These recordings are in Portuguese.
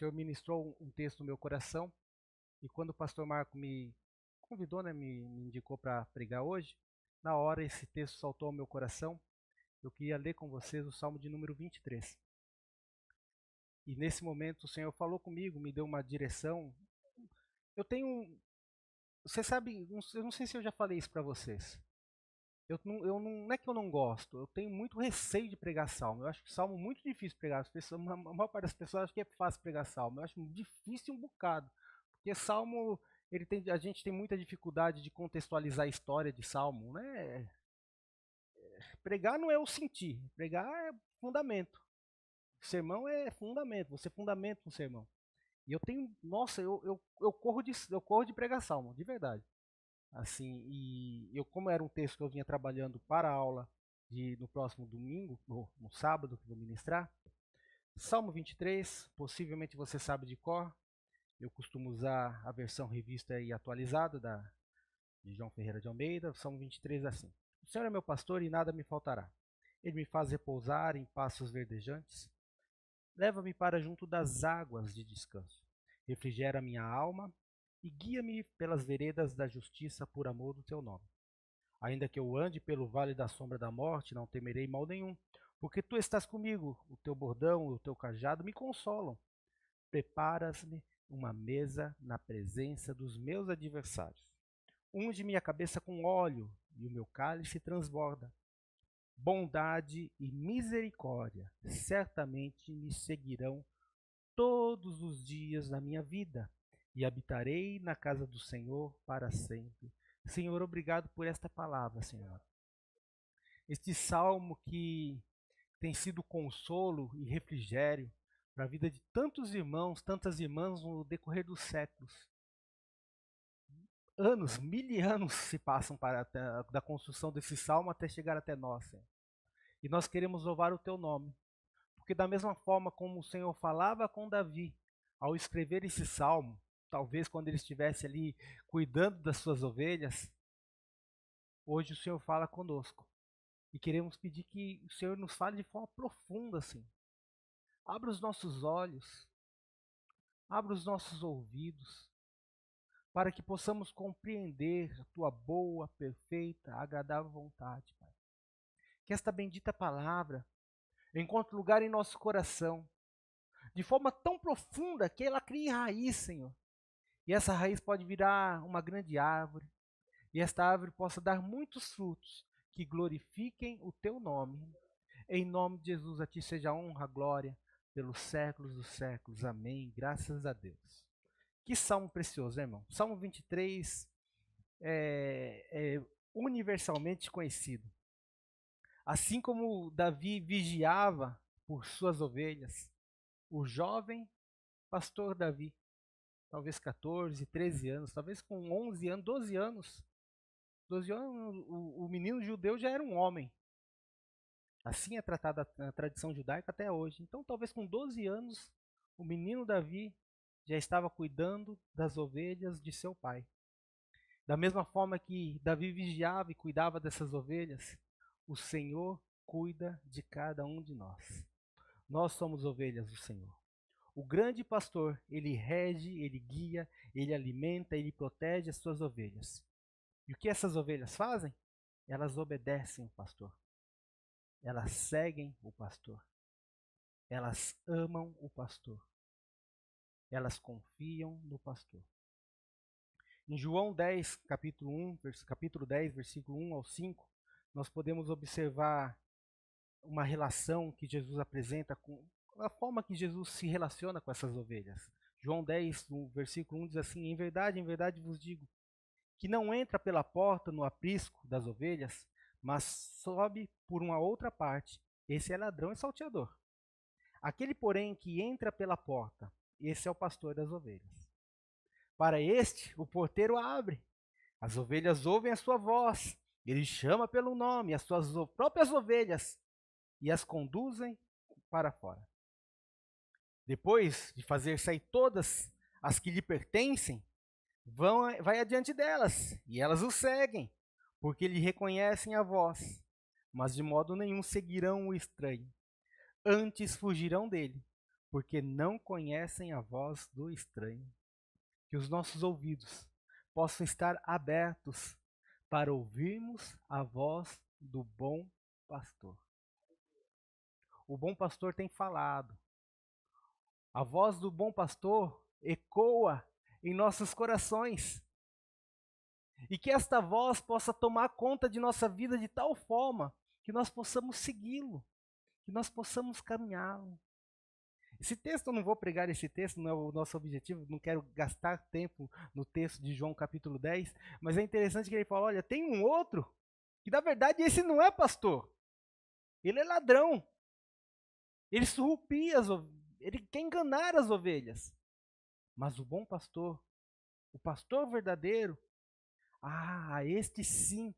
Senhor ministrou um texto no meu coração, e quando o pastor Marco me convidou, né, me indicou para pregar hoje, na hora esse texto saltou ao meu coração. Eu queria ler com vocês o Salmo de número 23. E nesse momento o Senhor falou comigo, me deu uma direção. Eu tenho, você sabe, eu não sei se eu já falei isso para vocês. Não é que eu não gosto, eu tenho muito receio de pregar salmo. Eu acho que salmo é muito difícil pregar. A maior parte das pessoas acha que é fácil pregar salmo. Eu acho difícil um bocado. Porque salmo, a gente tem muita dificuldade de contextualizar a história de salmo, né? Pregar não é o sentir, pregar é fundamento. Sermão é fundamento, você fundamenta um sermão. E eu tenho, nossa, eu corro de pregar salmo, de verdade. Assim, e eu, como era um texto que eu vinha trabalhando para a aula no próximo domingo, no sábado que vou ministrar, Salmo 23, possivelmente você sabe de cor. Eu costumo usar a versão revista e atualizada de João Ferreira de Almeida. Salmo 23 é assim: O Senhor é meu pastor e nada me faltará. Ele me faz repousar em pastos verdejantes. Leva-me para junto das águas de descanso. Refrigera minha alma e guia-me pelas veredas da justiça por amor do teu nome. Ainda que eu ande pelo vale da sombra da morte, não temerei mal nenhum, porque tu estás comigo, o teu bordão e o teu cajado me consolam. Preparas-me uma mesa na presença dos meus adversários. Unge minha cabeça com óleo e o meu cálice transborda. Bondade e misericórdia certamente me seguirão todos os dias da minha vida, e habitarei na casa do Senhor para sempre. Senhor, obrigado por esta palavra, Senhor. Este salmo que tem sido consolo e refrigério para a vida de tantos irmãos, tantas irmãs no decorrer dos séculos. Anos, mil anos se passam da construção desse salmo até chegar até nós, Senhor. E nós queremos louvar o teu nome. Porque da mesma forma como o Senhor falava com Davi, ao escrever esse salmo, talvez quando ele estivesse ali cuidando das suas ovelhas, hoje o Senhor fala conosco. E queremos pedir que o Senhor nos fale de forma profunda, assim. Abra os nossos olhos, abra os nossos ouvidos, para que possamos compreender a tua boa, perfeita, agradável vontade, Pai. Que esta bendita palavra encontre lugar em nosso coração, de forma tão profunda que ela crie raiz, Senhor. E essa raiz pode virar uma grande árvore, e esta árvore possa dar muitos frutos que glorifiquem o teu nome. Em nome de Jesus, a ti seja a honra, a glória, pelos séculos dos séculos. Amém. Graças a Deus. Que salmo precioso, né, irmão? Salmo 23 é universalmente conhecido. Assim como Davi vigiava por suas ovelhas, o jovem pastor Davi, talvez 14, 13 anos, talvez com 11 anos, 12 anos o menino judeu já era um homem. Assim é tratada a tradição judaica até hoje. Então, talvez com 12 anos, o menino Davi já estava cuidando das ovelhas de seu pai. Da mesma forma que Davi vigiava e cuidava dessas ovelhas, o Senhor cuida de cada um de nós. Nós somos ovelhas do Senhor. O grande pastor, ele rege, ele guia, ele alimenta, ele protege as suas ovelhas. E o que essas ovelhas fazem? Elas obedecem o pastor. Elas seguem o pastor. Elas amam o pastor. Elas confiam no pastor. Em João 10, capítulo 10, versículo 1 ao 5, nós podemos observar uma relação que Jesus apresenta com a forma que Jesus se relaciona com essas ovelhas. João 10, no versículo 1 diz assim: em verdade vos digo, que não entra pela porta no aprisco das ovelhas, mas sobe por uma outra parte. Esse é ladrão e salteador. Aquele, porém, que entra pela porta, esse é o pastor das ovelhas. Para este, o porteiro abre. As ovelhas ouvem a sua voz. Ele chama pelo nome as suas próprias ovelhas e as conduzem para fora. Depois de fazer sair todas as que lhe pertencem, vai adiante delas, e elas o seguem, porque lhe reconhecem a voz, mas de modo nenhum seguirão o estranho. Antes fugirão dele, porque não conhecem a voz do estranho. Que os nossos ouvidos possam estar abertos para ouvirmos a voz do bom pastor. O bom pastor tem falado. A voz do bom pastor ecoa em nossos corações. E que esta voz possa tomar conta de nossa vida de tal forma que nós possamos segui-lo, que nós possamos caminhá-lo. Esse texto, eu não vou pregar esse texto, não é o nosso objetivo, não quero gastar tempo no texto de João capítulo 10, mas é interessante que ele fala, olha, tem um outro, que na verdade esse não é pastor, ele é ladrão, ele surrupia ele quer enganar as ovelhas, mas o bom pastor, o pastor verdadeiro, este sim,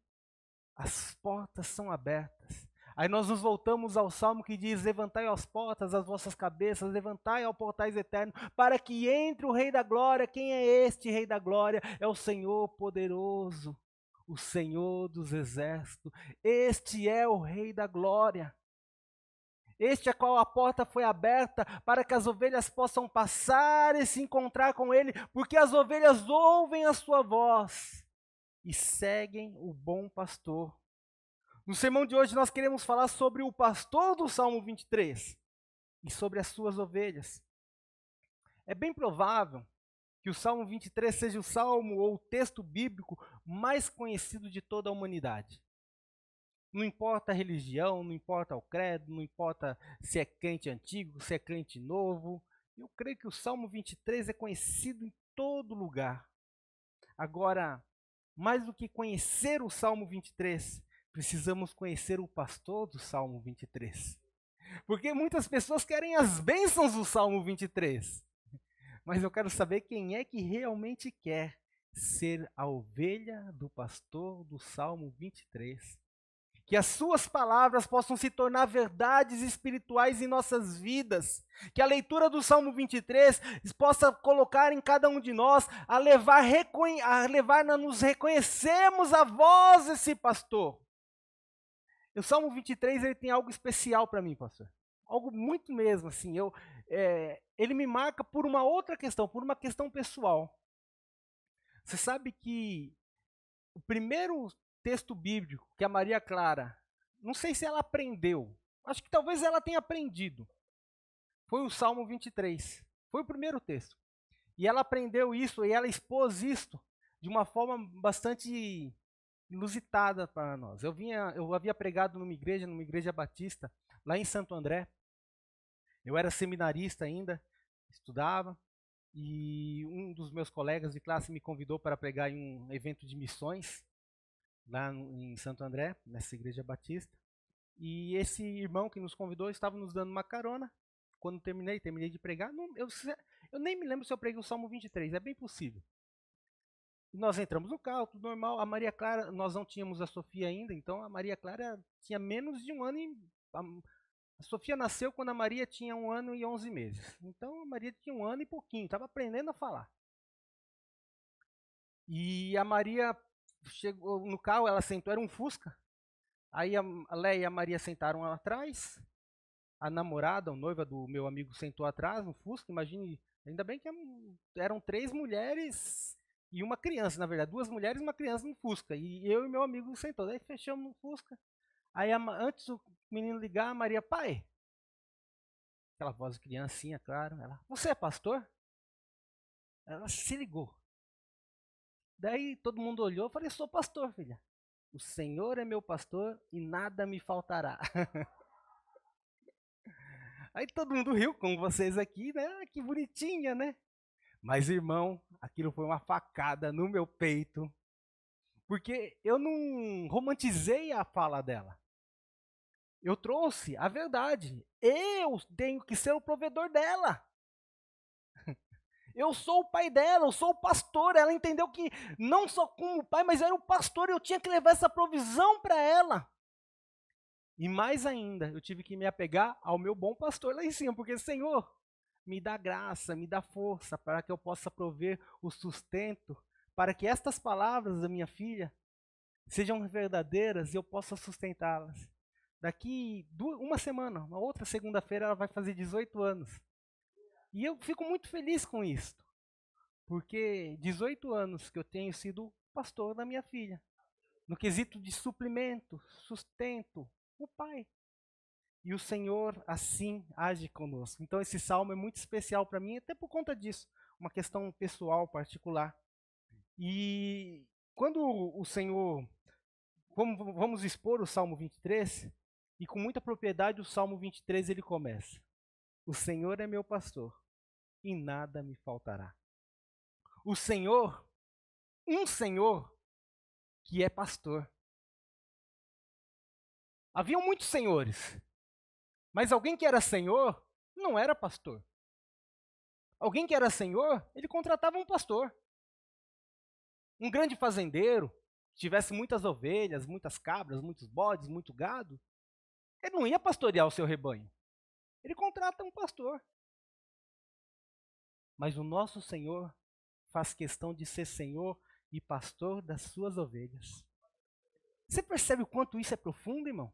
as portas são abertas. Aí nós nos voltamos ao Salmo que diz, levantai as portas as vossas cabeças, levantai ao portais eternos, para que entre o Rei da Glória. Quem é este Rei da Glória? É o Senhor poderoso, o Senhor dos exércitos. Este é o Rei da Glória. Este a qual a porta foi aberta para que as ovelhas possam passar e se encontrar com ele, porque as ovelhas ouvem a sua voz e seguem o bom pastor. No sermão de hoje nós queremos falar sobre o pastor do Salmo 23 e sobre as suas ovelhas. É bem provável que o Salmo 23 seja o salmo ou o texto bíblico mais conhecido de toda a humanidade. Não importa a religião, não importa o credo, não importa se é crente antigo, se é crente novo. Eu creio que o Salmo 23 é conhecido em todo lugar. Agora, mais do que conhecer o Salmo 23, precisamos conhecer o pastor do Salmo 23. Porque muitas pessoas querem as bênçãos do Salmo 23. Mas eu quero saber quem é que realmente quer ser a ovelha do pastor do Salmo 23. Que as suas palavras possam se tornar verdades espirituais em nossas vidas. Que a leitura do Salmo 23 possa colocar em cada um de nós a levar a nos reconhecermos a voz desse pastor. O Salmo 23 ele tem algo especial para mim, pastor. Algo muito mesmo, assim. Ele me marca por uma outra questão, por uma questão pessoal. Você sabe que o primeiro texto bíblico que a Maria Clara, não sei se ela aprendeu, acho que talvez ela tenha aprendido, foi o Salmo 23. Foi o primeiro texto. E ela aprendeu isso, e ela expôs isso de uma forma bastante inusitada para nós. Eu havia pregado numa igreja batista, lá em Santo André. Eu era seminarista ainda, estudava, e um dos meus colegas de classe me convidou para pregar em um evento de missões, lá em Santo André, nessa igreja batista. E esse irmão que nos convidou estava nos dando uma carona. Quando terminei de pregar, eu nem me lembro se eu preguei o Salmo 23, é bem possível. E nós entramos no carro, tudo normal. A Maria Clara, nós não tínhamos a Sofia ainda, então a Maria Clara tinha menos de um ano. A Sofia nasceu quando a Maria tinha 1 ano e 11 meses. Então a Maria tinha 1 ano e pouquinho, estava aprendendo a falar. E a Maria chegou no carro, ela sentou, era um Fusca. Aí a Léia e a Maria sentaram atrás, a namorada, a noiva do meu amigo sentou atrás no Fusca, imagine, ainda bem que eram 3 mulheres e uma criança, na verdade, 2 mulheres e uma criança no Fusca, e eu e meu amigo sentou, daí fechamos no Fusca, aí antes do menino ligar, a Maria, pai, aquela voz de criancinha, claro, ela, você é pastor? Ela se ligou. Daí todo mundo olhou, eu falei, sou pastor, filha. O Senhor é meu pastor e nada me faltará. Aí todo mundo riu, como vocês aqui, né? Que bonitinha, né? Mas, irmão, aquilo foi uma facada no meu peito, porque eu não romantizei a fala dela. Eu trouxe a verdade. Eu tenho que ser o provedor dela. Eu sou o pai dela, eu sou o pastor. Ela entendeu que não só como pai, mas era o pastor. Eu tinha que levar essa provisão para ela. E mais ainda, eu tive que me apegar ao meu bom pastor lá em cima, porque, Senhor, me dá graça, me dá força para que eu possa prover o sustento, para que estas palavras da minha filha sejam verdadeiras e eu possa sustentá-las. Daqui uma semana, uma outra segunda-feira, ela vai fazer 18 anos. E eu fico muito feliz com isso, porque 18 anos que eu tenho sido pastor da minha filha. No quesito de suprimento, sustento, o pai. E o Senhor assim age conosco. Então esse salmo é muito especial para mim, até por conta disso, uma questão pessoal, particular. E quando o Senhor, vamos expor o Salmo 23, e com muita propriedade o Salmo 23 ele começa. O Senhor é meu pastor, e nada me faltará. O Senhor, um Senhor que é pastor. Haviam muitos senhores, mas alguém que era senhor não era pastor. Alguém que era senhor, ele contratava um pastor. Um grande fazendeiro, que tivesse muitas ovelhas, muitas cabras, muitos bodes, muito gado, ele não ia pastorear o seu rebanho. Ele contrata um pastor. Mas o nosso Senhor faz questão de ser Senhor e pastor das suas ovelhas. Você percebe o quanto isso é profundo, irmão?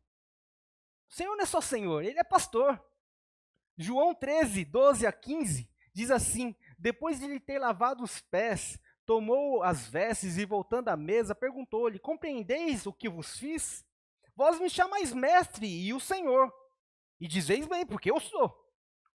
O Senhor não é só Senhor, Ele é pastor. João 13, 12 a 15, diz assim: depois de lhe ter lavado os pés, tomou as vestes e, voltando à mesa, perguntou-lhe: compreendeis o que vos fiz? Vós me chamais mestre e o Senhor, e dizeis bem, porque eu sou.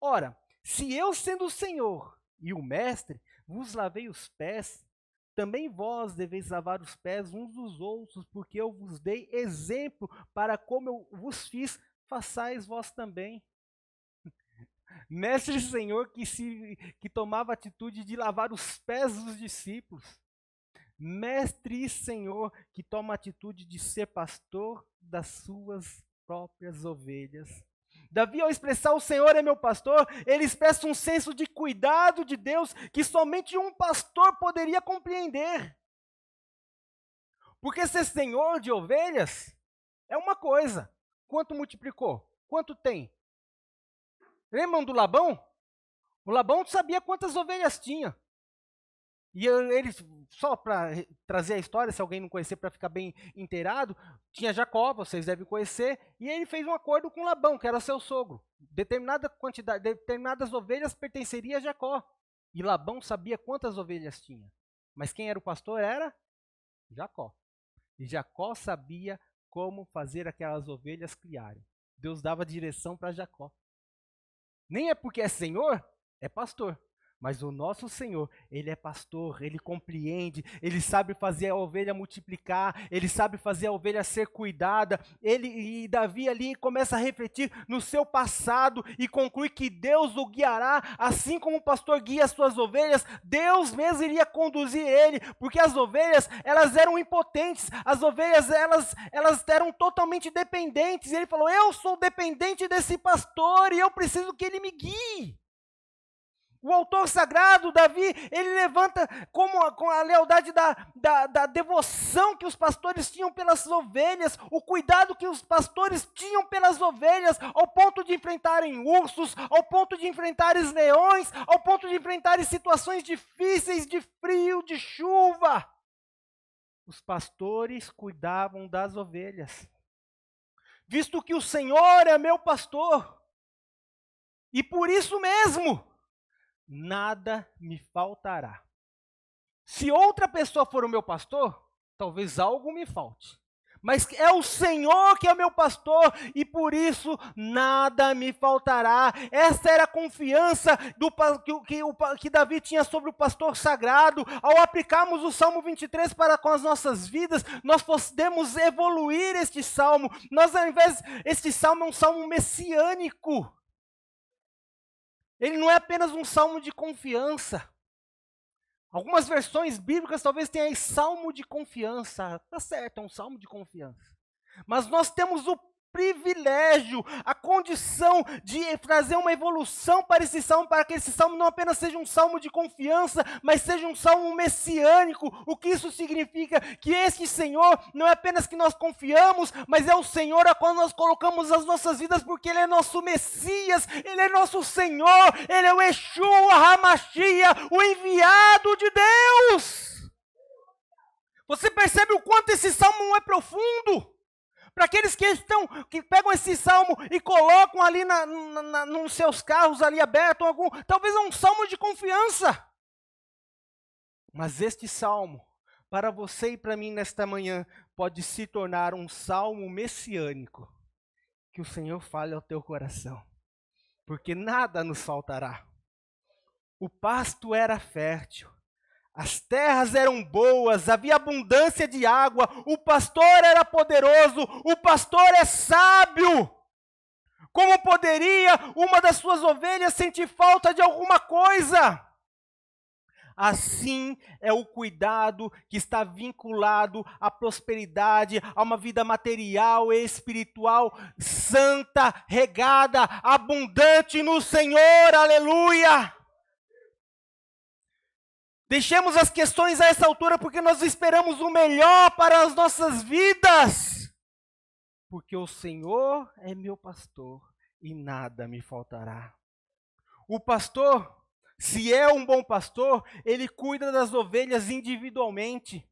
Ora, se eu, sendo o Senhor e o mestre, vos lavei os pés, também vós deveis lavar os pés uns dos outros, porque eu vos dei exemplo para como eu vos fiz, façais vós também. Mestre e Senhor que tomava a atitude de lavar os pés dos discípulos. Mestre e Senhor que toma a atitude de ser pastor das suas próprias ovelhas. Davi, ao expressar o Senhor é meu pastor, ele expressa um senso de cuidado de Deus que somente um pastor poderia compreender. Porque ser senhor de ovelhas é uma coisa. Quanto multiplicou? Quanto tem? Lembram do Labão? O Labão sabia quantas ovelhas tinha. E ele, só para trazer a história, se alguém não conhecer, para ficar bem inteirado, tinha Jacó, vocês devem conhecer, e ele fez um acordo com Labão, que era seu sogro. Determinadas ovelhas pertenceriam a Jacó. E Labão sabia quantas ovelhas tinha. Mas quem era o pastor era Jacó. E Jacó sabia como fazer aquelas ovelhas criarem. Deus dava direção para Jacó. Nem é porque é senhor, é pastor. Mas o nosso Senhor, Ele é pastor, Ele compreende, Ele sabe fazer a ovelha multiplicar, Ele sabe fazer a ovelha ser cuidada. E Davi ali começa a refletir no seu passado e conclui que Deus o guiará, assim como o pastor guia as suas ovelhas, Deus mesmo iria conduzir ele, porque as ovelhas, elas eram impotentes, as ovelhas, elas eram totalmente dependentes. E ele falou: eu sou dependente desse pastor e eu preciso que ele me guie. O autor sagrado, Davi, ele levanta com a lealdade da devoção que os pastores tinham pelas ovelhas, o cuidado que os pastores tinham pelas ovelhas, ao ponto de enfrentarem ursos, ao ponto de enfrentarem leões, ao ponto de enfrentarem situações difíceis de frio, de chuva. Os pastores cuidavam das ovelhas. Visto que o Senhor é meu pastor, e por isso mesmo, nada me faltará. Se outra pessoa for o meu pastor, talvez algo me falte. Mas é o Senhor que é o meu pastor e por isso nada me faltará. Essa era a confiança que Davi tinha sobre o pastor sagrado. Ao aplicarmos o Salmo 23 para com as nossas vidas, nós podemos evoluir este salmo. Este salmo é um salmo messiânico. Ele não é apenas um salmo de confiança. Algumas versões bíblicas talvez tenham aí salmo de confiança. Tá certo, é um salmo de confiança. Mas nós temos o privilégio, a condição de trazer uma evolução para esse salmo, para que esse salmo não apenas seja um salmo de confiança, mas seja um salmo messiânico. O que isso significa? Que este Senhor não é apenas que nós confiamos, mas é o Senhor a qual nós colocamos as nossas vidas, porque Ele é nosso Messias, Ele é nosso Senhor, Ele é o Yeshua HaMashiach, o enviado de Deus. Você percebe o quanto esse salmo é profundo? Para aqueles que pegam esse salmo e colocam ali nos seus carros ali abertos, talvez é um salmo de confiança. Mas este salmo, para você e para mim nesta manhã, pode se tornar um salmo messiânico. Que o Senhor fale ao teu coração, porque nada nos faltará. O pasto era fértil, as terras eram boas, havia abundância de água, o pastor era poderoso, o pastor é sábio. Como poderia uma das suas ovelhas sentir falta de alguma coisa? Assim é o cuidado que está vinculado à prosperidade, a uma vida material e espiritual santa, regada, abundante no Senhor, aleluia! Deixemos as questões a essa altura porque nós esperamos o melhor para as nossas vidas. Porque o Senhor é meu pastor e nada me faltará. O pastor, se é um bom pastor, ele cuida das ovelhas individualmente.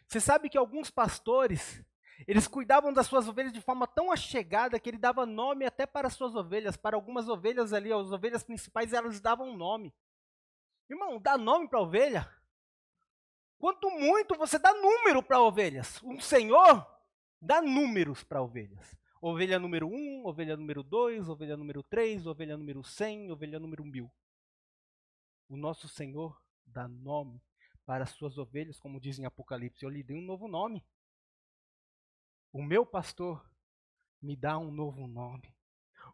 Você sabe que alguns pastores, eles cuidavam das suas ovelhas de forma tão achegada que ele dava nome até para as suas ovelhas. Para algumas ovelhas ali, as ovelhas principais, elas davam nome. Irmão, dá nome para a ovelha? Quanto muito você dá número para ovelhas. Um Senhor dá números para ovelhas. Ovelha número 1, ovelha número 2, ovelha número 3, ovelha número 100, ovelha número 1000. O nosso Senhor dá nome para as suas ovelhas, como diz em Apocalipse. Eu lhe dei um novo nome. O meu pastor me dá um novo nome.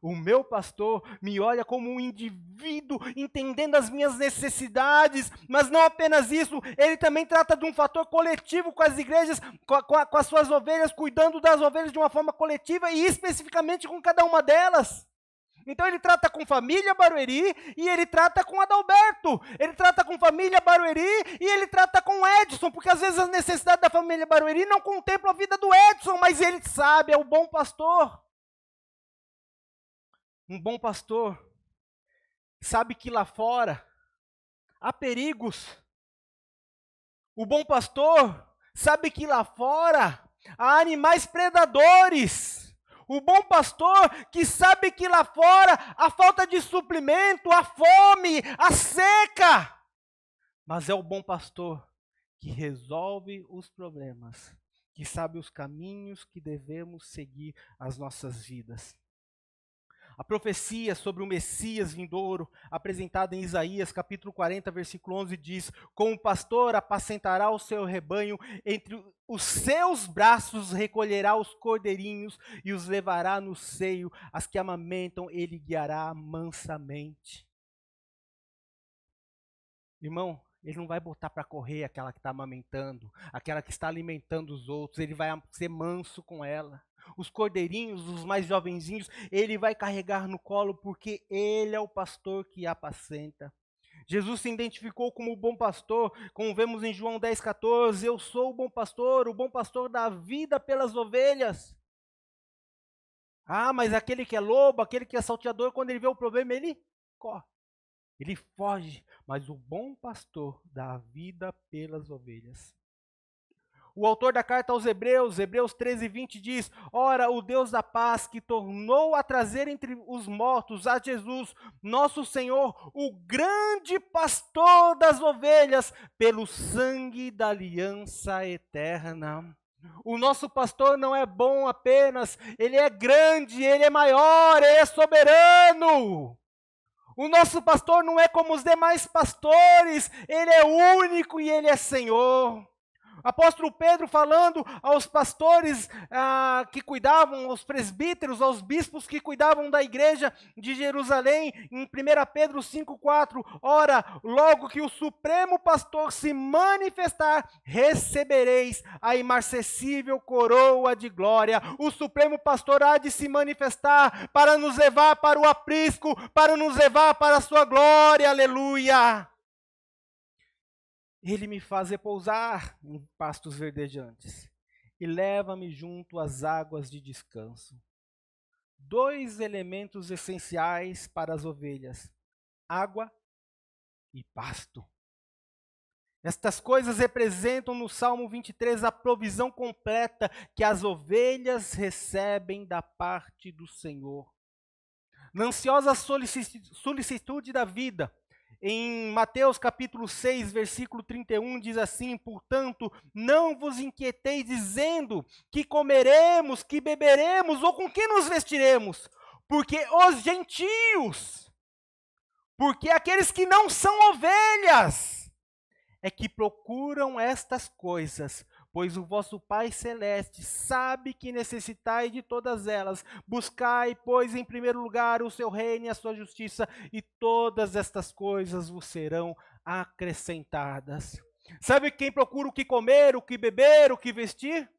O meu pastor me olha como um indivíduo, entendendo as minhas necessidades, mas não apenas isso, ele também trata de um fator coletivo com as igrejas, com as suas ovelhas, cuidando das ovelhas de uma forma coletiva e especificamente com cada uma delas. Então ele trata com família Barueri e ele trata com Adalberto. Ele trata com família Barueri e ele trata com Edson, porque às vezes as necessidades da família Barueri não contemplam a vida do Edson, mas ele sabe, é o bom pastor. Um bom pastor sabe que lá fora há perigos. O bom pastor sabe que lá fora há animais predadores. O bom pastor que sabe que lá fora há falta de suprimento, há fome, há seca. Mas é o bom pastor que resolve os problemas, que sabe os caminhos que devemos seguir as nossas vidas. A profecia sobre o Messias vindouro, apresentada em Isaías capítulo 40, versículo 11, diz: como pastor apacentará o seu rebanho, entre os seus braços recolherá os cordeirinhos e os levará no seio, as que amamentam ele guiará mansamente. Irmão, ele não vai botar para correr aquela que está amamentando, aquela que está alimentando os outros, ele vai ser manso com ela. Os cordeirinhos, os mais jovenzinhos, ele vai carregar no colo, porque ele é o pastor que apacenta. Jesus se identificou como o bom pastor, como vemos em João 10,14, eu sou o bom pastor dá vida pelas ovelhas. Ah, mas aquele que é lobo, aquele que é salteador, quando ele vê o problema, ele corre. Ele foge, mas o bom pastor dá a vida pelas ovelhas. O autor da carta aos Hebreus, Hebreus 13:20 diz: ora, o Deus da paz que tornou a trazer entre os mortos a Jesus, nosso Senhor, o grande pastor das ovelhas, pelo sangue da aliança eterna. O nosso pastor não é bom apenas, ele é grande, ele é maior, ele é soberano. O nosso pastor não é como os demais pastores, ele é único e ele é Senhor. Apóstolo Pedro falando aos pastores que cuidavam, aos presbíteros, aos bispos que cuidavam da igreja de Jerusalém, em 1 Pedro 5,4, ora, logo que o supremo pastor se manifestar, recebereis a imarcessível coroa de glória. O supremo pastor há de se manifestar para nos levar para o aprisco, para nos levar para a sua glória, aleluia. Ele me faz repousar em pastos verdejantes e leva-me junto às águas de descanso. Dois elementos essenciais para as ovelhas: água e pasto. Estas coisas representam no Salmo 23 a provisão completa que as ovelhas recebem da parte do Senhor. Na ansiosa solicitude da vida, em Mateus capítulo 6, versículo 31, diz assim: portanto, não vos inquieteis dizendo que comeremos, que beberemos ou com que nos vestiremos, porque os gentios, porque aqueles que não são ovelhas, é que procuram estas coisas, pois o vosso Pai Celeste sabe que necessitai de todas elas. Buscai, pois, em primeiro lugar o seu reino e a sua justiça, e todas estas coisas vos serão acrescentadas. Sabe quem procura o que comer, o que beber, o que vestir?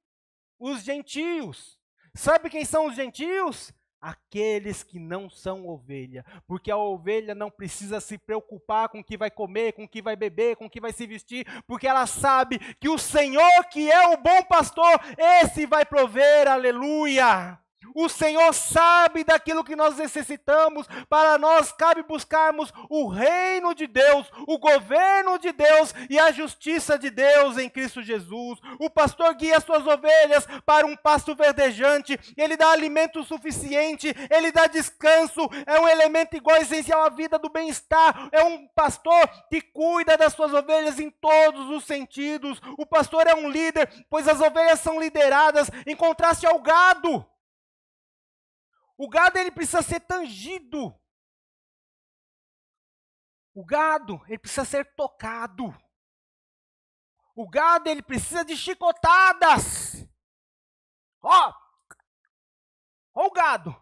Os gentios. Sabe quem são os gentios? Aqueles que não são ovelha, porque a ovelha não precisa se preocupar com o que vai comer, com o que vai beber, com o que vai se vestir, porque ela sabe que o Senhor, que é o bom pastor, esse vai prover, aleluia. O Senhor sabe daquilo que nós necessitamos, para nós cabe buscarmos o reino de Deus, o governo de Deus e a justiça de Deus em Cristo Jesus. O pastor guia suas ovelhas para um pasto verdejante, ele dá alimento suficiente, ele dá descanso, é um elemento igual essencial à vida do bem-estar, é um pastor que cuida das suas ovelhas em todos os sentidos. O pastor é um líder, pois as ovelhas são lideradas, em contraste ao gado. O gado, ele precisa ser tangido. O gado, ele precisa ser tocado. O gado, ele precisa de chicotadas. Ó o gado.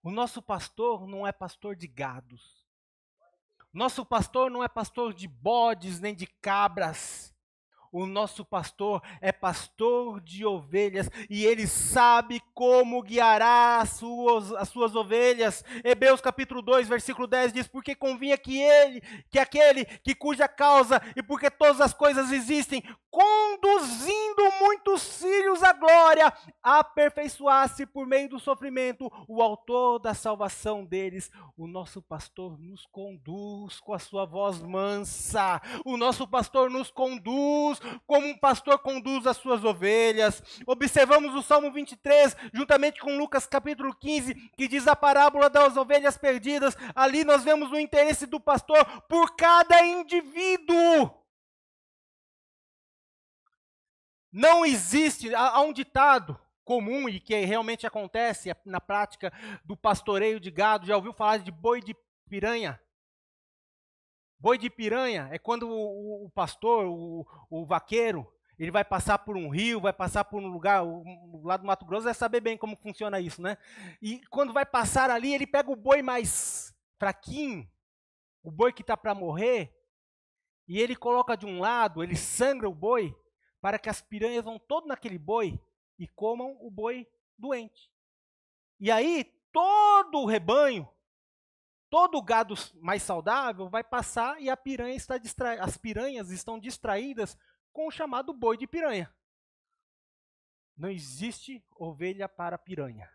O nosso pastor não é pastor de gados. Nosso pastor não é pastor de bodes nem de cabras. O nosso pastor é pastor de ovelhas e ele sabe como guiará as suas ovelhas. Hebreus capítulo 2, versículo 10 diz: porque convinha que aquele que cuja causa e porque todas as coisas existem, conduzindo muitos filhos à glória, aperfeiçoasse por meio do sofrimento o autor da salvação deles. O nosso pastor nos conduz com a sua voz mansa. O nosso pastor nos conduz como um pastor conduz as suas ovelhas. Observamos o Salmo 23, juntamente com Lucas capítulo 15, que diz a parábola das ovelhas perdidas. Ali nós vemos o interesse do pastor por cada indivíduo. Não existe, há um ditado comum e que realmente acontece na prática do pastoreio de gado. Já ouviu falar de boi de piranha? Boi de piranha é quando o pastor, o vaqueiro, ele vai passar por um rio, vai passar por um lugar, lá do Mato Grosso vai saber bem como funciona isso, né? E quando vai passar ali, ele pega o boi mais fraquinho, o boi que está para morrer, e ele coloca de um lado, ele sangra o boi, para que as piranhas vão todo naquele boi e comam o boi doente. E aí, todo o rebanho, todo o gado mais saudável vai passar e as piranhas estão distraídas com o chamado boi de piranha. Não existe ovelha para piranha.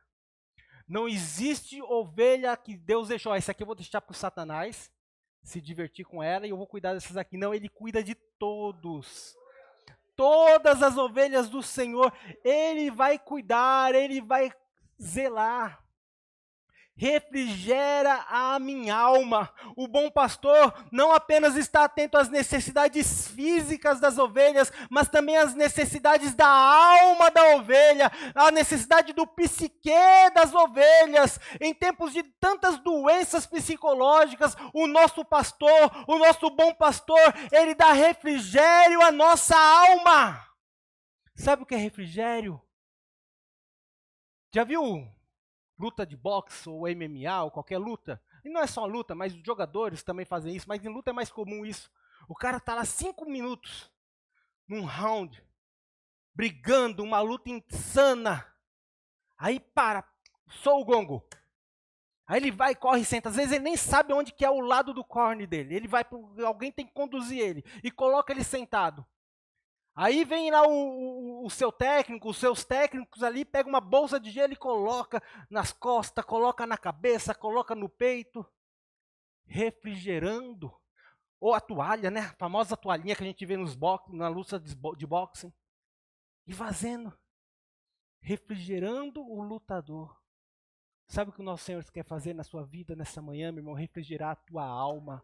Não existe ovelha que Deus deixou. Essa aqui eu vou deixar para o Satanás se divertir com ela e eu vou cuidar dessas aqui. Não, ele cuida de todos. Todas as ovelhas do Senhor, ele vai cuidar, ele vai zelar. Refrigera a minha alma. O bom pastor não apenas está atento às necessidades físicas das ovelhas, mas também às necessidades da alma da ovelha, a necessidade do psique das ovelhas. Em tempos de tantas doenças psicológicas, o nosso pastor, o nosso bom pastor, ele dá refrigério à nossa alma. Sabe o que é refrigério? Já viu luta de boxe ou MMA ou qualquer luta? E não é só luta, mas os jogadores também fazem isso, mas em luta é mais comum isso. O cara tá lá 5 minutos num round, brigando, uma luta insana. Aí para, só o gongo. Aí ele vai, corre e senta. Às vezes ele nem sabe onde que é o lado do corner dele. Ele vai, alguém tem que conduzir ele e coloca ele sentado. Aí vem lá o seu técnico, os seus técnicos ali, pega uma bolsa de gelo e coloca nas costas, coloca na cabeça, coloca no peito, refrigerando. ou a toalha, né? A famosa toalhinha que a gente vê na luta de boxe. E fazendo, refrigerando o lutador. Sabe o que o nosso Senhor quer fazer na sua vida nessa manhã, meu irmão? Refrigerar a tua alma.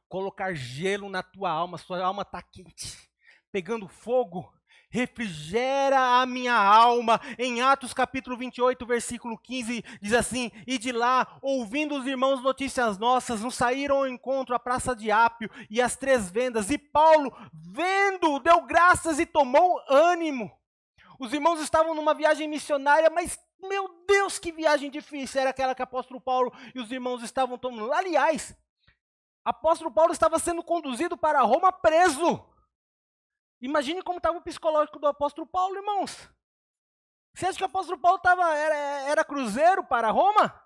Colocar gelo na tua alma. Sua alma está quente, pegando fogo. Refrigera a minha alma. Em Atos capítulo 28, versículo 15, diz assim: e de lá, ouvindo os irmãos notícias nossas, nos saíram ao encontro à praça de Ápio e às 3 vendas. E Paulo, vendo, deu graças e tomou ânimo. Os irmãos estavam numa viagem missionária, mas, meu Deus, que viagem difícil era aquela que o apóstolo Paulo e os irmãos estavam tomando. Aliás, apóstolo Paulo estava sendo conduzido para Roma preso. Imagine como estava o psicológico do apóstolo Paulo, irmãos. Você acha que o apóstolo Paulo era cruzeiro para Roma?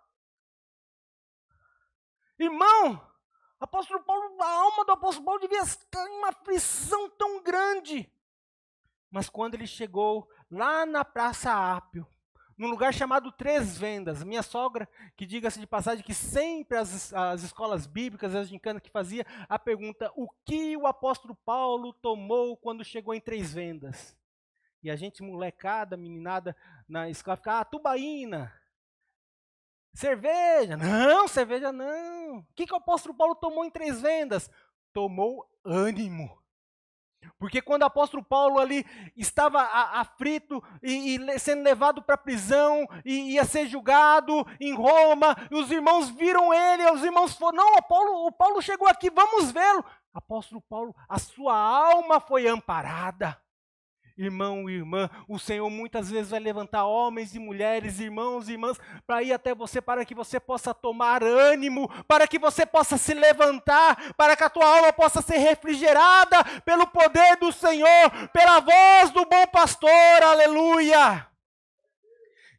Irmão, apóstolo Paulo, a alma do apóstolo Paulo devia estar em uma aflição tão grande. Mas quando ele chegou lá na Praça Ápio, num lugar chamado 3 Vendas, minha sogra, que diga-se de passagem, que sempre as escolas bíblicas, as gincanas que fazia, a pergunta, o que o apóstolo Paulo tomou quando chegou em 3 Vendas? E a gente, molecada, meninada, na escola, ficava, tubaína, cerveja, não. O que o apóstolo Paulo tomou em 3 Vendas? Tomou ânimo. Porque quando o apóstolo Paulo ali estava aflito e sendo levado para a prisão, e ia ser julgado em Roma, e os irmãos viram ele, os irmãos falaram, não, o Paulo chegou aqui, vamos vê-lo. Apóstolo Paulo, a sua alma foi amparada. Irmão e irmã, o Senhor muitas vezes vai levantar homens e mulheres, irmãos e irmãs, para ir até você, para que você possa tomar ânimo, para que você possa se levantar, para que a tua alma possa ser refrigerada pelo poder do Senhor, pela voz do bom pastor, aleluia.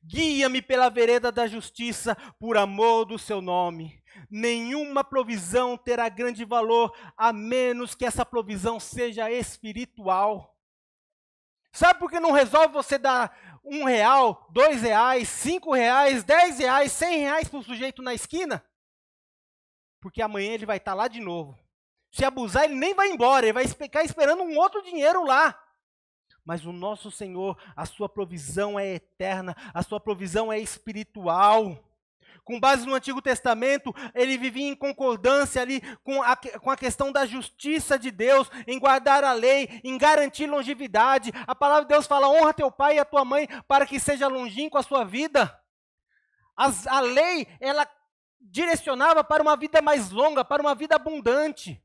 Guia-me pela vereda da justiça, por amor do seu nome. Nenhuma provisão terá grande valor, a menos que essa provisão seja espiritual. Sabe por que não resolve você dar R$1, R$2, R$5, R$10, R$100 para o sujeito na esquina? Porque amanhã ele vai estar lá de novo. Se abusar, ele nem vai embora, ele vai ficar esperando um outro dinheiro lá. Mas o nosso Senhor, a sua provisão é eterna, a sua provisão é espiritual. Com base no Antigo Testamento, ele vivia em concordância ali com a questão da justiça de Deus, em guardar a lei, em garantir longevidade. A palavra de Deus fala, honra teu pai e a tua mãe, para que seja longínquo a sua vida. A lei, ela direcionava para uma vida mais longa, para uma vida abundante.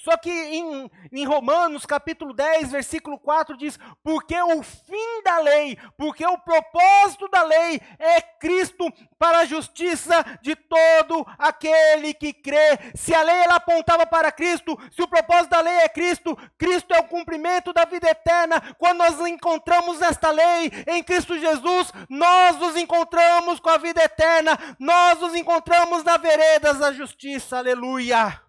Só que em Romanos, capítulo 10, versículo 4, diz, porque o fim da lei, porque o propósito da lei é Cristo para a justiça de todo aquele que crê. Se a lei ela apontava para Cristo, se o propósito da lei é Cristo, Cristo é o cumprimento da vida eterna. Quando nós nos encontramos nesta lei, em Cristo Jesus, nós nos encontramos com a vida eterna, nós nos encontramos na veredas da justiça, aleluia.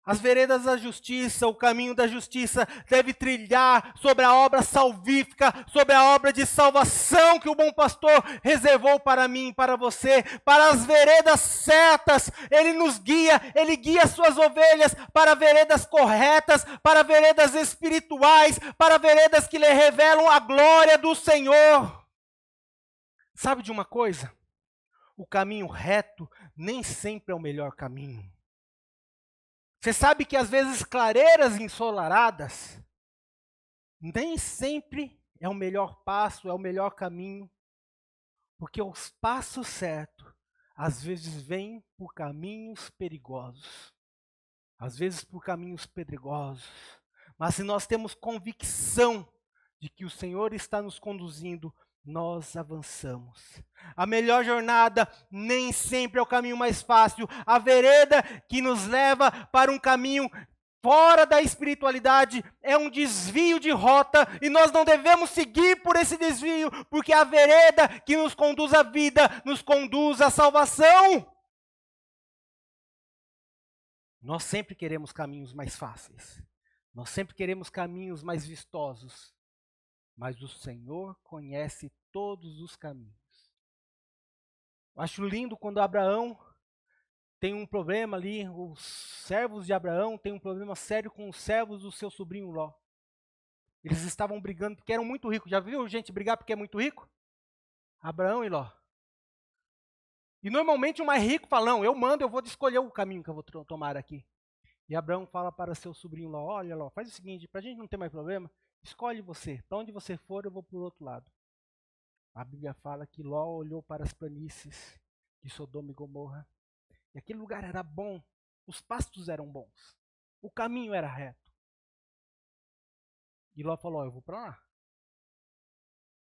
As veredas da justiça, o caminho da justiça deve trilhar sobre a obra salvífica, sobre a obra de salvação que o bom pastor reservou para mim e para você, para as veredas certas. Ele nos guia, ele guia suas ovelhas para veredas corretas, para veredas espirituais, para veredas que lhe revelam a glória do Senhor. Sabe de uma coisa? O caminho reto nem sempre é o melhor caminho. Você sabe que às vezes clareiras ensolaradas nem sempre é o melhor passo, é o melhor caminho, porque os passos certos às vezes vêm por caminhos perigosos, às vezes por caminhos pedregosos, mas se nós temos convicção de que o Senhor está nos conduzindo, nós avançamos. A melhor jornada nem sempre é o caminho mais fácil. A vereda que nos leva para um caminho fora da espiritualidade é um desvio de rota e nós não devemos seguir por esse desvio, porque a vereda que nos conduz à vida, nos conduz à salvação. Nós sempre queremos caminhos mais fáceis. Nós sempre queremos caminhos mais vistosos. Mas o Senhor conhece todos os caminhos. Eu acho lindo quando Abraão tem um problema ali, os servos de Abraão têm um problema sério com os servos do seu sobrinho Ló. Eles estavam brigando porque eram muito ricos. Já viu gente brigar porque é muito rico? Abraão e Ló. E normalmente o mais rico fala, não, eu mando, eu vou escolher o caminho que eu vou tomar aqui. E Abraão fala para seu sobrinho Ló, olha Ló, faz o seguinte, para a gente não ter mais problema, escolhe você, para onde você for eu vou para o outro lado. A Bíblia fala que Ló olhou para as planícies de Sodoma e Gomorra, e aquele lugar era bom, os pastos eram bons, o caminho era reto. E Ló falou, eu vou para lá.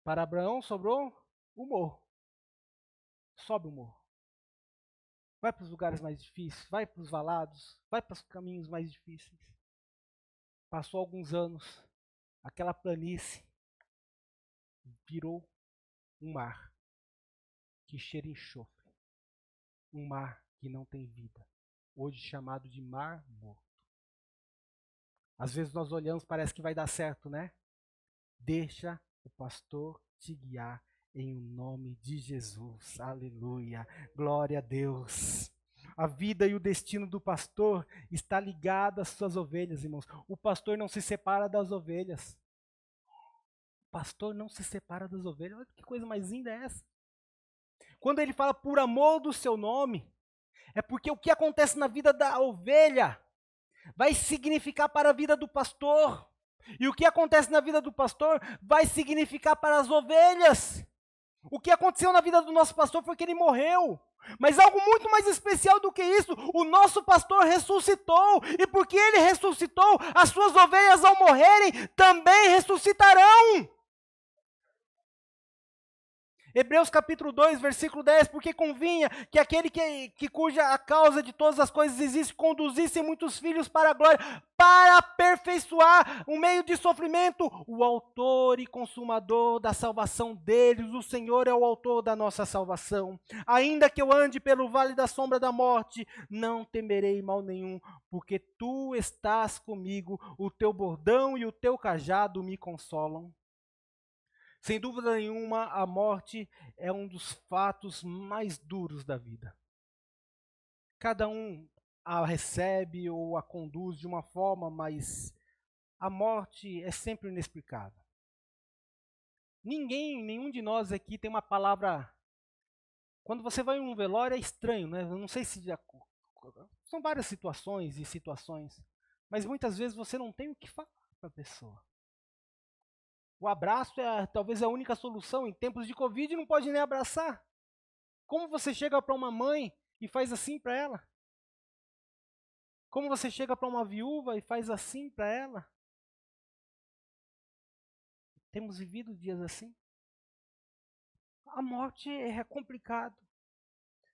Para Abraão sobrou o morro. Sobe o morro. Vai para os lugares mais difíceis, vai para os valados, vai para os caminhos mais difíceis. Passou alguns anos, aquela planície virou um mar que cheira enxofre, um mar que não tem vida, hoje chamado de Mar Morto. Às vezes nós olhamos, parece que vai dar certo, né? Deixa o pastor te guiar em o nome de Jesus. Aleluia. Glória a Deus. A vida e o destino do pastor está ligado às suas ovelhas, irmãos. O pastor não se separa das ovelhas. O pastor não se separa das ovelhas. Olha que coisa mais linda é essa. Quando ele fala por amor do seu nome, é porque o que acontece na vida da ovelha vai significar para a vida do pastor. E o que acontece na vida do pastor vai significar para as ovelhas. O que aconteceu na vida do nosso pastor foi que ele morreu. Mas algo muito mais especial do que isso, o nosso pastor ressuscitou. E porque ele ressuscitou, as suas ovelhas ao morrerem também ressuscitarão. Hebreus capítulo 2, versículo 10, porque convinha que aquele que cuja a causa de todas as coisas existe, conduzisse muitos filhos para a glória, para aperfeiçoar o meio de sofrimento, o autor e consumador da salvação deles, o Senhor é o autor da nossa salvação. Ainda que eu ande pelo vale da sombra da morte, não temerei mal nenhum, porque tu estás comigo, o teu bordão e o teu cajado me consolam. Sem dúvida nenhuma, a morte é um dos fatos mais duros da vida. Cada um a recebe ou a conduz de uma forma, mas a morte é sempre inexplicável. Nenhum de nós aqui tem uma palavra. Quando você vai em um velório é estranho, né? Eu não sei se são várias situações e situações, mas muitas vezes você não tem o que falar para a pessoa. O abraço é talvez a única solução. Em tempos de Covid não pode nem abraçar. Como você chega para uma mãe e faz assim para ela? Como você chega para uma viúva e faz assim para ela? Temos vivido dias assim. A morte é complicado.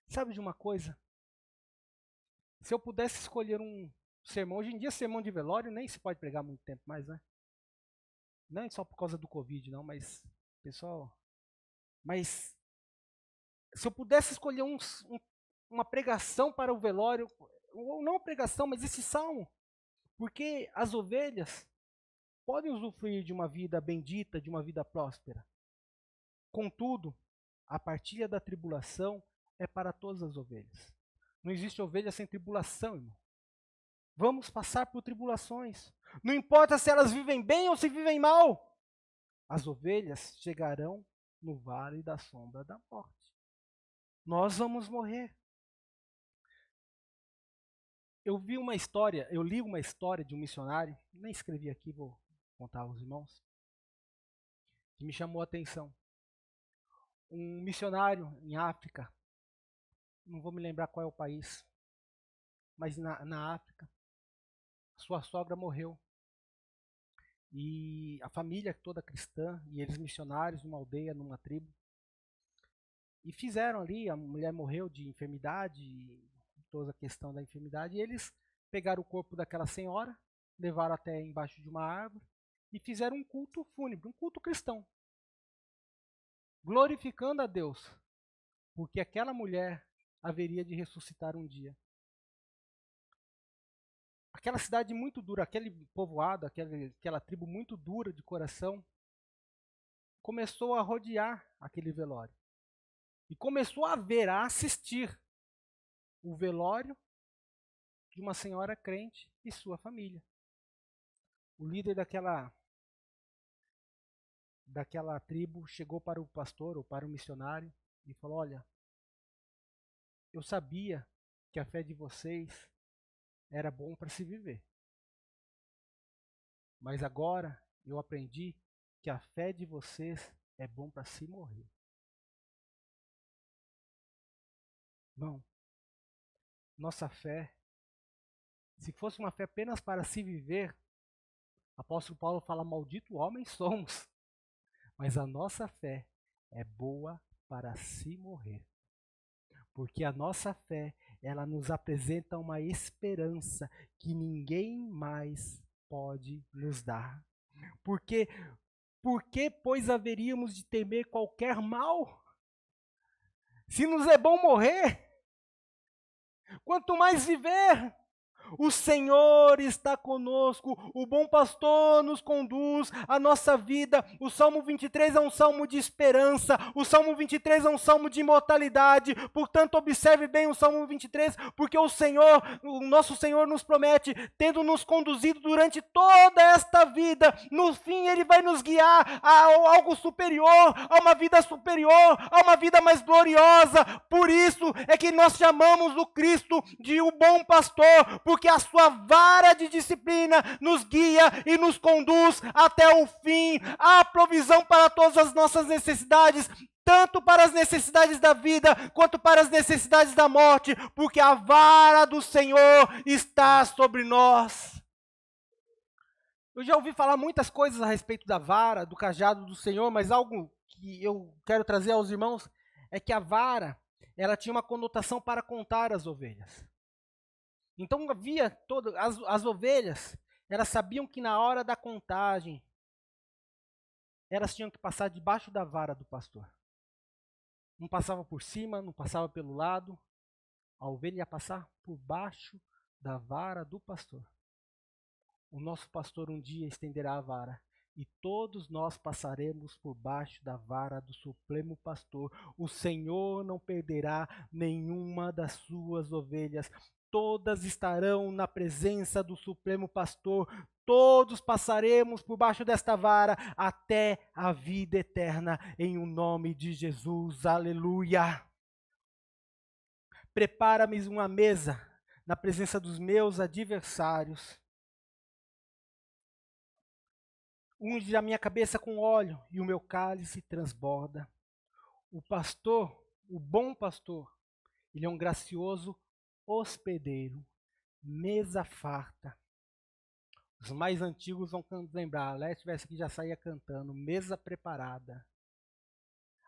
Sabe de uma coisa? Se eu pudesse escolher um sermão, hoje em dia sermão de velório nem se pode pregar muito tempo mais, né? Não é só por causa do Covid, não, mas, pessoal, mas se eu pudesse escolher uma pregação para o velório, ou não pregação, mas esse salmo, porque as ovelhas podem usufruir de uma vida bendita, de uma vida próspera. Contudo, a partilha da tribulação é para todas as ovelhas. Não existe ovelha sem tribulação, irmão. Vamos passar por tribulações. Não importa se elas vivem bem ou se vivem mal. As ovelhas chegarão no vale da sombra da morte. Nós vamos morrer. Eu li uma história de um missionário, nem escrevi aqui, vou contar aos irmãos, que me chamou a atenção. Um missionário em África, não vou me lembrar qual é o país, mas na África, sua sogra morreu. E a família toda cristã, e eles missionários numa aldeia, numa tribo, e fizeram ali, a mulher morreu de enfermidade, toda a questão da enfermidade, e eles pegaram o corpo daquela senhora, levaram até embaixo de uma árvore, e fizeram um culto fúnebre, um culto cristão, glorificando a Deus, porque aquela mulher haveria de ressuscitar um dia. Aquela cidade muito dura, aquele povoado, aquela tribo muito dura de coração, começou a rodear aquele velório. E começou a ver, a assistir o velório de uma senhora crente e sua família. O líder daquela tribo chegou para o pastor ou para o missionário e falou: olha, eu sabia que a fé de vocês era bom para se viver, mas agora eu aprendi que a fé de vocês é bom para se morrer. Não. Nossa fé, se fosse uma fé apenas para se viver, apóstolo Paulo fala: maldito homem somos. Mas a nossa fé é boa para se morrer. Porque a nossa fé, ela nos apresenta uma esperança que ninguém mais pode nos dar. Porque, pois, haveríamos de temer qualquer mal? Se nos é bom morrer, quanto mais viver. O Senhor está conosco, o bom pastor nos conduz a nossa vida. O Salmo 23 é um salmo de esperança, o Salmo 23 é um salmo de imortalidade. Portanto, observe bem o Salmo 23, porque o Senhor, o nosso Senhor nos promete, tendo nos conduzido durante toda esta vida, no fim Ele vai nos guiar a algo superior, a uma vida superior, a uma vida mais gloriosa. Por isso é que nós chamamos o Cristo de o bom pastor, porque a sua vara de disciplina nos guia e nos conduz até o fim. Há provisão para todas as nossas necessidades, tanto para as necessidades da vida, quanto para as necessidades da morte, porque a vara do Senhor está sobre nós. Eu já ouvi falar muitas coisas a respeito da vara, do cajado do Senhor, mas algo que eu quero trazer aos irmãos é que a vara, ela tinha uma conotação para contar as ovelhas. Então havia as ovelhas, elas sabiam que na hora da contagem, elas tinham que passar debaixo da vara do pastor. Não passava por cima, não passava pelo lado, a ovelha ia passar por baixo da vara do pastor. O nosso pastor um dia estenderá a vara, e todos nós passaremos por baixo da vara do Supremo Pastor. O Senhor não perderá nenhuma das suas ovelhas. Todas estarão na presença do Supremo Pastor. Todos passaremos por baixo desta vara até a vida eterna, em o nome de Jesus. Aleluia! Prepara-me uma mesa na presença dos meus adversários. Unge a minha cabeça com óleo e o meu cálice transborda. O pastor, o bom pastor, ele é um gracioso hospedeiro, mesa farta. Os mais antigos vão lembrar, Leste tivesse aqui já saía cantando, mesa preparada.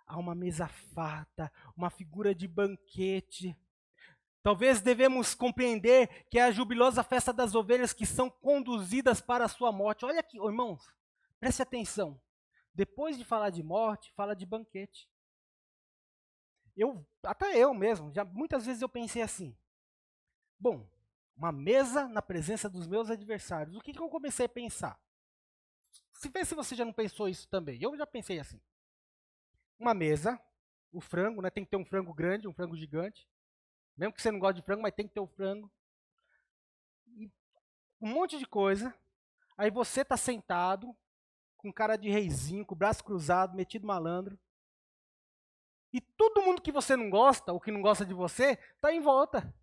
Há uma mesa farta, uma figura de banquete. Talvez devemos compreender que é a jubilosa festa das ovelhas que são conduzidas para a sua morte. Olha aqui, irmãos, preste atenção. Depois de falar de morte, fala de banquete. Até eu mesmo, muitas vezes eu pensei assim, bom, uma mesa na presença dos meus adversários. O que eu comecei a pensar? Se você já não pensou isso também. Eu já pensei assim. Uma mesa, o frango, né? Tem que ter um frango grande, um frango gigante. Mesmo que você não goste de frango, mas tem que ter o frango. E um monte de coisa. Aí você está sentado, com cara de reizinho, com o braço cruzado, metido malandro. E todo mundo que você não gosta, ou que não gosta de você, está em volta.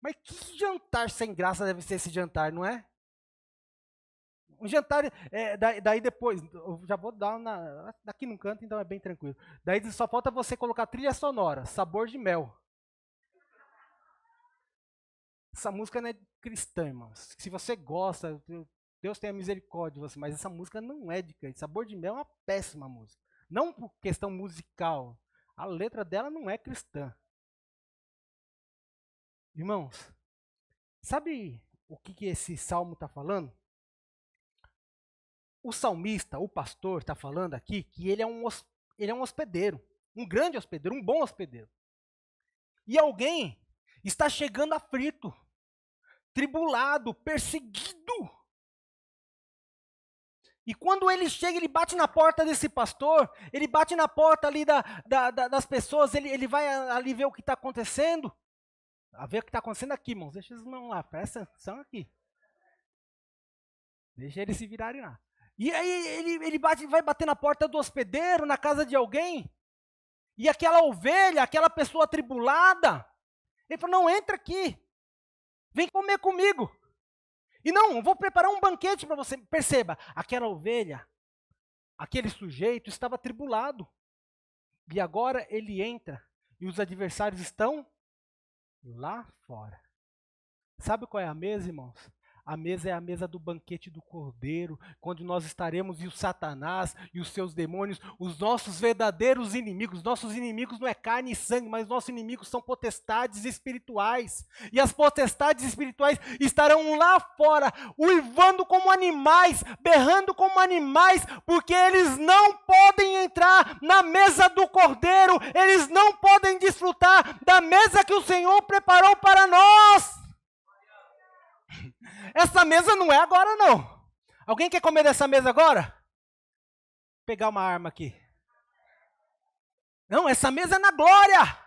Mas que jantar sem graça deve ser esse jantar, não é? Um jantar, daí depois, eu já vou dar daqui no canto, então é bem tranquilo. Daí só falta você colocar trilha sonora, Sabor de Mel. Essa música não é cristã, irmãos. Se você gosta, Deus tenha misericórdia de você, mas essa música não é de crente. Sabor de Mel é uma péssima música. Não por questão musical, a letra dela não é cristã. Irmãos, sabe o que esse salmo está falando? O salmista, o pastor, está falando aqui que ele é um hospedeiro, um grande hospedeiro, um bom hospedeiro. E alguém está chegando aflito, tribulado, perseguido. E quando ele chega, ele bate na porta desse pastor, ele bate na porta ali das pessoas, ele vai ali ver o que está acontecendo. A ver o que está acontecendo aqui, irmãos. Deixa eles não lá, presta atenção aqui. Deixa eles se virarem lá. E aí ele vai bater na porta do hospedeiro, na casa de alguém. E aquela ovelha, aquela pessoa atribulada, ele falou, não, entra aqui. Vem comer comigo. E não, eu vou preparar um banquete para você. Perceba, aquela ovelha, aquele sujeito estava atribulado. E agora ele entra e os adversários estão lá fora. Sabe qual é a mesa, irmãos? A mesa é a mesa do banquete do Cordeiro, quando nós estaremos e o Satanás e os seus demônios, os nossos verdadeiros inimigos. Nossos inimigos não é carne e sangue, mas nossos inimigos são potestades espirituais. E as potestades espirituais estarão lá fora, uivando como animais, berrando como animais, porque eles não podem entrar na mesa do Cordeiro, eles não podem desfrutar da mesa que o Senhor preparou para nós. Essa mesa não é agora, não. Alguém quer comer dessa mesa agora? Vou pegar uma arma aqui. Não, essa mesa é na glória.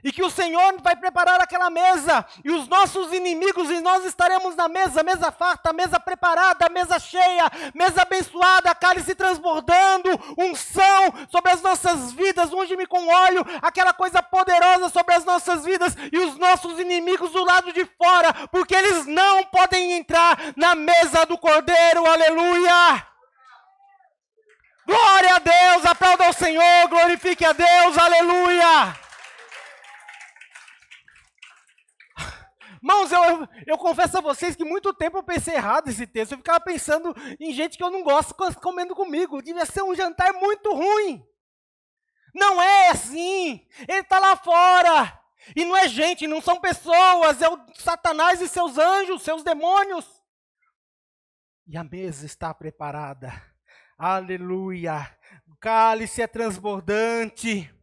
E que o Senhor vai preparar aquela mesa. E os nossos inimigos, e nós estaremos na mesa. Mesa farta, mesa preparada, mesa cheia, mesa abençoada, cálice transbordando, unção sobre as nossas vidas, unge-me com óleo, aquela coisa poderosa sobre as nossas vidas. E os nossos inimigos do lado de fora, porque eles não podem entrar na mesa do Cordeiro, aleluia! Glória a Deus, aplauda ao Senhor, glorifique a Deus, aleluia! Irmãos, eu confesso a vocês que muito tempo eu pensei errado esse texto. Eu ficava pensando em gente que eu não gosto comendo comigo. Devia ser um jantar muito ruim. Não é assim. Ele está lá fora. E não é gente, não são pessoas. É o Satanás e seus anjos, seus demônios. E a mesa está preparada. Aleluia. O cálice é transbordante.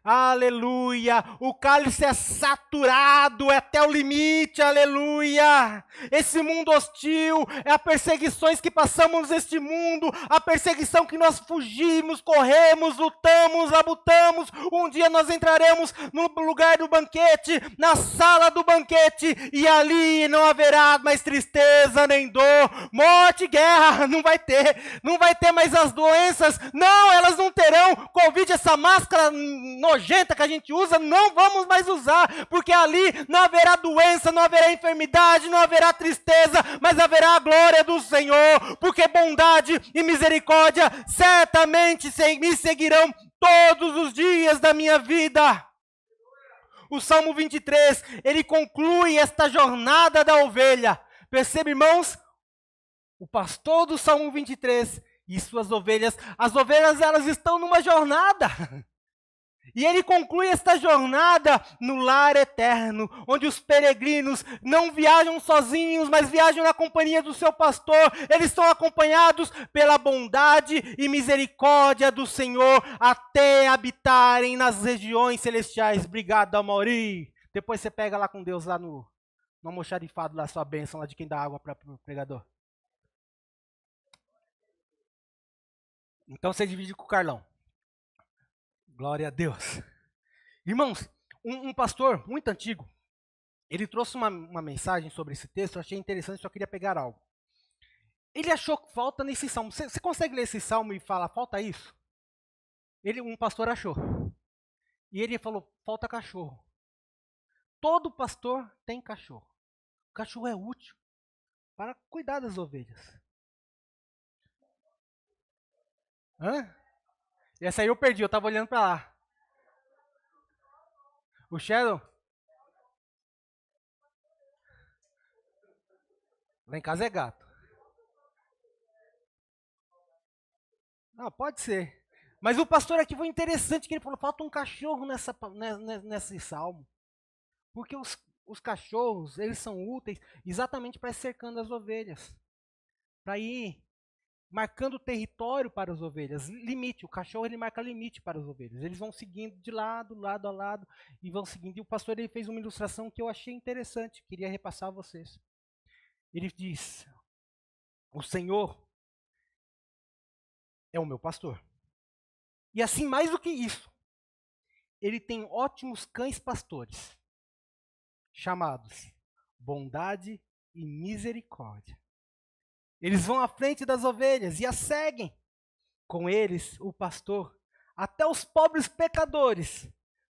Aleluia, o cálice é saturado, é até o limite, aleluia. Esse mundo hostil, é as perseguições que passamos neste mundo, a perseguição que nós fugimos, corremos, lutamos, labutamos. Um dia nós entraremos no lugar do banquete, na sala do banquete, e ali não haverá mais tristeza, nem dor, morte, guerra, não vai ter mais as doenças, não, elas não terão. Covid, essa máscara nojenta que a gente usa, não vamos mais usar, porque ali não haverá doença, não haverá enfermidade, não haverá tristeza, mas haverá a glória do Senhor, porque bondade e misericórdia certamente me seguirão todos os dias da minha vida. O Salmo 23, ele conclui esta jornada da ovelha. Percebe, irmãos? O pastor do Salmo 23 e suas ovelhas, as ovelhas elas estão numa jornada. E ele conclui esta jornada no lar eterno, onde os peregrinos não viajam sozinhos, mas viajam na companhia do seu pastor. Eles são acompanhados pela bondade e misericórdia do Senhor, até habitarem nas regiões celestiais. Obrigado, Amauri. Depois você pega lá com Deus, lá no almoxarifado, lá sua bênção, lá de quem dá água para o pregador. Então você divide com o Carlão. Glória a Deus. Irmãos, um pastor muito antigo, ele trouxe uma mensagem sobre esse texto, eu achei interessante, só queria pegar algo. Ele achou que falta nesse salmo. Você consegue ler esse salmo e falar, falta isso? Um pastor achou. E ele falou, falta cachorro. Todo pastor tem cachorro. O cachorro é útil para cuidar das ovelhas. Hã? Essa aí eu perdi, eu estava olhando para lá. O Shadow? Lá em casa é gato. Não, pode ser. Mas o pastor aqui foi interessante, que ele falou, falta um cachorro nesse salmo. Porque os cachorros, eles são úteis exatamente para ir cercando as ovelhas. Para ir marcando território para as ovelhas, limite. O cachorro ele marca limite para as ovelhas. Eles vão seguindo de lado a lado e vão seguindo. E o pastor ele fez uma ilustração que eu achei interessante, queria repassar a vocês. Ele diz: o Senhor é o meu pastor. E assim, mais do que isso, ele tem ótimos cães pastores. chamados bondade e misericórdia. Eles vão à frente das ovelhas e as seguem. Com eles, o pastor, até os pobres pecadores,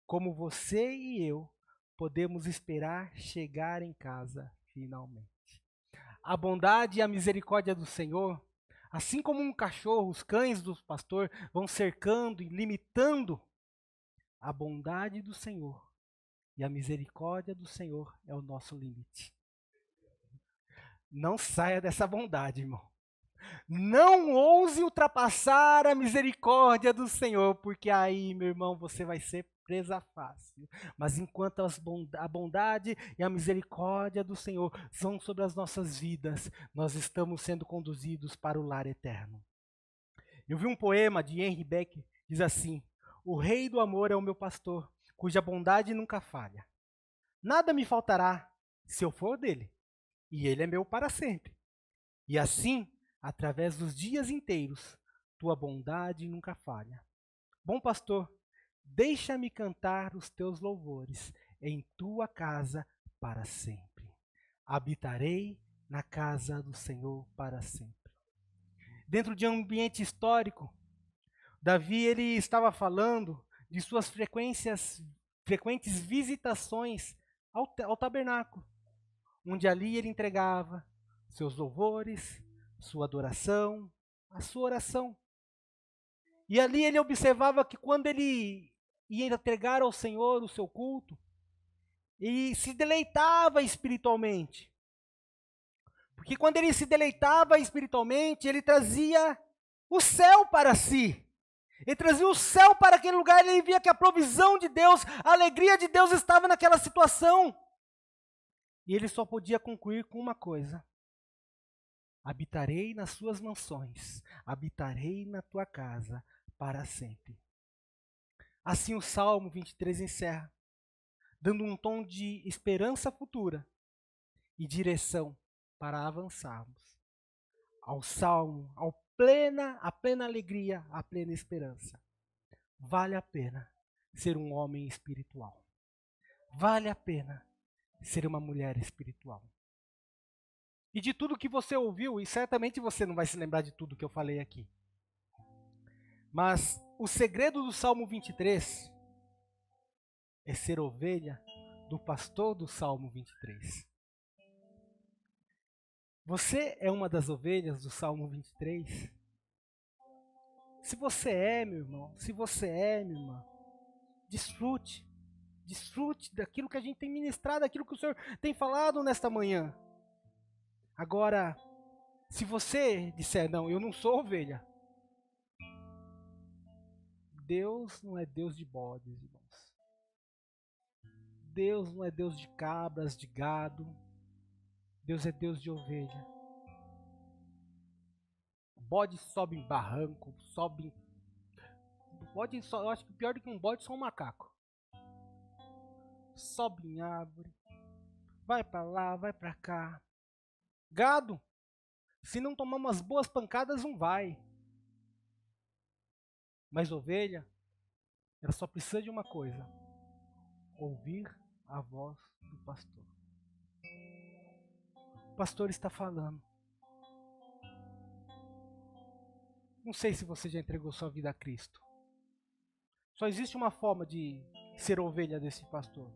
como você e eu, podemos esperar chegar em casa finalmente. A bondade e a misericórdia do Senhor, assim como um cachorro, os cães do pastor vão cercando e limitando, a bondade do Senhor e a misericórdia do Senhor é o nosso limite. Não saia dessa bondade, irmão. Não ouse ultrapassar a misericórdia do Senhor, porque aí, meu irmão, você vai ser presa fácil. Mas enquanto a bondade e a misericórdia do Senhor são sobre as nossas vidas, nós estamos sendo conduzidos para o lar eterno. Eu vi um poema de Henri Beck, diz assim: o rei do amor é o meu pastor, cuja bondade nunca falha. Nada me faltará se eu for dele, e ele é meu para sempre. E assim, através dos dias inteiros, tua bondade nunca falha. Bom pastor, deixa-me cantar os teus louvores em tua casa para sempre. Habitarei na casa do Senhor para sempre. Dentro de um ambiente histórico, Davi ele estava falando de suas frequentes visitações ao tabernáculo, onde ali ele entregava seus louvores, sua adoração, a sua oração. E ali ele observava que quando ele ia entregar ao Senhor o seu culto, ele se deleitava espiritualmente. Porque quando ele se deleitava espiritualmente, ele trazia o céu para si. Ele trazia o céu para aquele lugar, ele via que a provisão de Deus, a alegria de Deus estava naquela situação. E ele só podia concluir com uma coisa: habitarei nas suas mansões, habitarei na tua casa para sempre. Assim o Salmo 23 encerra, dando um tom de esperança futura e direção para avançarmos ao Salmo, a plena alegria, a plena esperança. Vale a pena ser um homem espiritual. Vale a pena ser uma mulher espiritual. E de tudo que você ouviu, e certamente você não vai se lembrar de tudo que eu falei aqui, mas o segredo do Salmo 23 é ser ovelha do pastor do Salmo 23. Você é uma das ovelhas do Salmo 23? Se você é, meu irmão, se você é, minha irmã, desfrute. Desfrute daquilo que a gente tem ministrado, daquilo que o Senhor tem falado nesta manhã. Agora, se você disser, não, eu não sou ovelha, Deus não é Deus de bodes, irmãos. Deus não é Deus de cabras, de gado. Deus é Deus de ovelha. Bode sobe em barranco, sobe em... Bode só, eu acho que pior do que um bode é só um macaco. Sobe em árvore, vai para lá, vai para cá. Gado, se não tomar umas boas pancadas, não vai. Mas ovelha, ela só precisa de uma coisa: ouvir a voz do pastor. O pastor está falando. Não sei se você já entregou sua vida a Cristo. Só existe uma forma de ser ovelha desse pastor: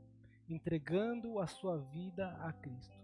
entregando a sua vida a Cristo.